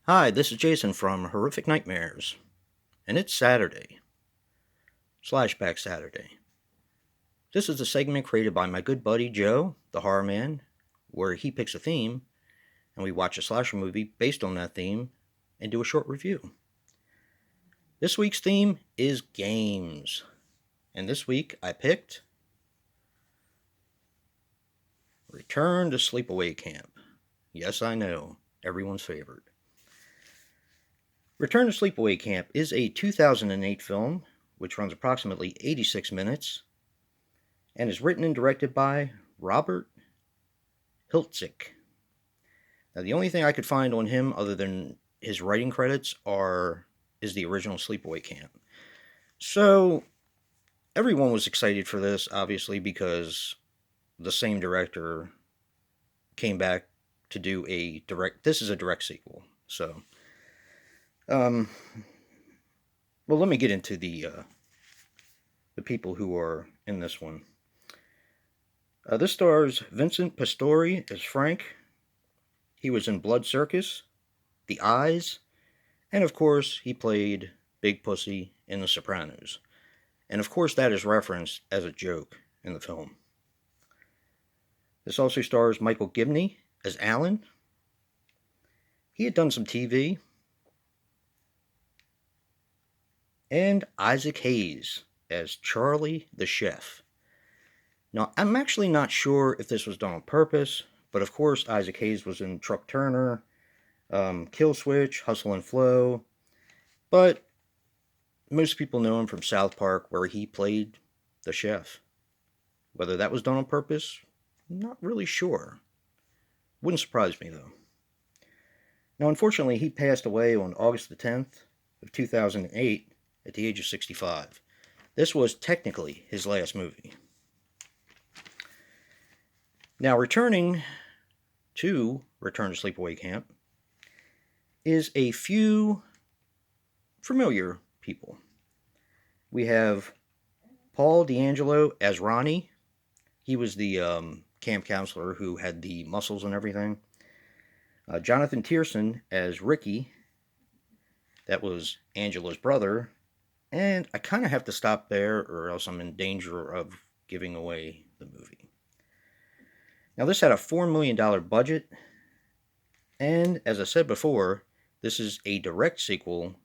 Hi, this is Jason from Horrific Nightmares, and it's Saturday, Slashback Saturday. This is a segment created by my good buddy Joe, the Horror Man, where he picks a theme, and we watch a slasher movie based on that theme and do a short review. This week's theme is games, and this week I picked Return to Sleepaway Camp. Yes, I know, everyone's favorite. Return to Sleepaway Camp is a 2008 film which runs approximately 86 minutes and is written and directed by Robert Hiltzik. Now, the only thing I could find on him other than his writing credits is the original Sleepaway Camp. So everyone was excited for this, obviously, because the same director came back to do a direct. This is a direct sequel. So, well, let me get into the people who are in this one. This stars Vincent Pastore as Frank. He was in Blood Circus, The Eyes, and of course, he played Big Pussy in The Sopranos. And of course, that is referenced as a joke in the film. This also stars Michael Gibney as Alan. He had done some TV. And Isaac Hayes as Charlie the Chef. Now, I'm actually not sure if this was done on purpose, but of course, Isaac Hayes was in Truck Turner, Kill Switch, Hustle and Flow, but most people know him from South Park, where he played the chef. Whether that was done on purpose, not really sure. Wouldn't surprise me, though. Now, unfortunately, he passed away on August the 10th of 2008 at the age of 65. This was technically his last movie. Now, Return to Sleepaway Camp is a few familiar people. We have Paul D'Angelo as Ronnie. He was the camp counselor who had the muscles and everything. Jonathan Tierson as Ricky. That was Angela's brother. And I kind of have to stop there, or else I'm in danger of giving away the movie. Now, this had a $4 million budget, and as I said before, this is a direct sequel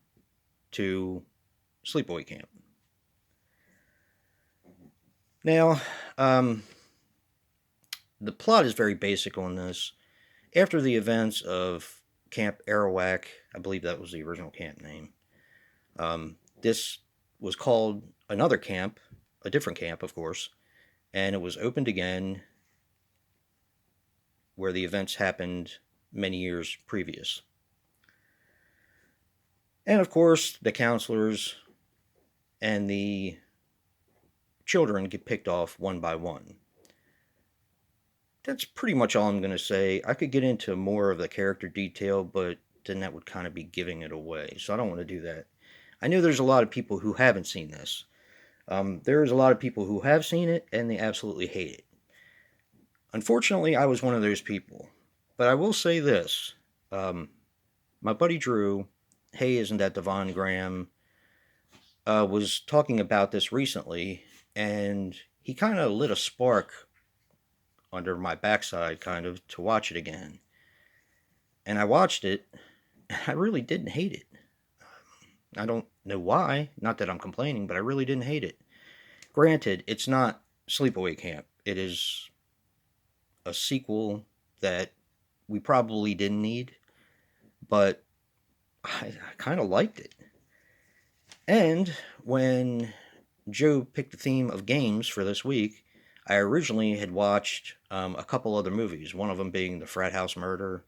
to Sleepaway Camp. Now, the plot is very basic on this. After the events of Camp Arawak, I believe that was the original camp name, this was called another camp, a different camp, of course, and it was opened again where the events happened many years previous. And of course, the counselors and the children get picked off one by one. That's pretty much all I'm going to say. I could get into more of the character detail, but then that would kind of be giving it away, so I don't want to do that. I know there's a lot of people who haven't seen this. There's a lot of people who have seen it, and they absolutely hate it. Unfortunately, I was one of those people. But I will say this. My buddy Drew, hey, isn't that Devon Graham, was talking about this recently, and he kind of lit a spark under my backside, kind of, to watch it again. And I watched it, and I really didn't hate it. I don't know why, not that I'm complaining, but I really didn't hate it. Granted, it's not Sleepaway Camp. It is a sequel that we probably didn't need, but I kind of liked it. And when Joe picked the theme of games for this week, I originally had watched a couple other movies, one of them being The Frat House Murder,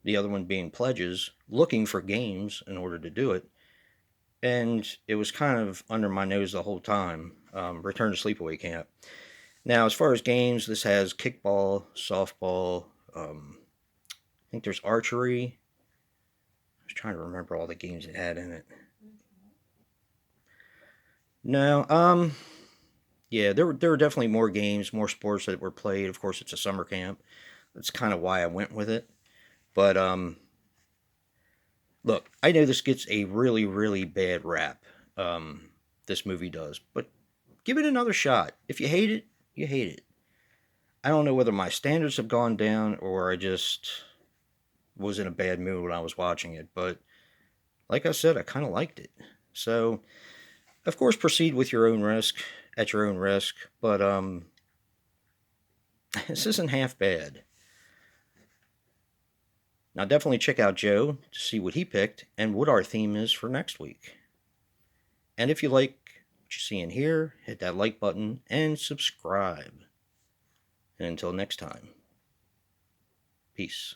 the other one being Pledges, looking for games in order to do it. And it was kind of under my nose the whole time, Return to Sleepaway Camp. Now, as far as games, this has kickball, softball, I think there's archery. I was trying to remember all the games it had in it. No, yeah, there were definitely more games, more sports that were played. Of course, it's a summer camp. That's kind of why I went with it. But Look, I know this gets a really, really bad rap. Um, this movie does, but give it another shot. If you hate it, you hate it. I don't know whether my standards have gone down or I just was in a bad mood when I was watching it, but like I said, I kind of liked it. So, of course, proceed with your own risk, at your own risk, but this isn't half bad. Now, definitely check out Joe to see what he picked and what our theme is for next week. And if you like what you see in here, hit that like button and subscribe. And until next time, peace.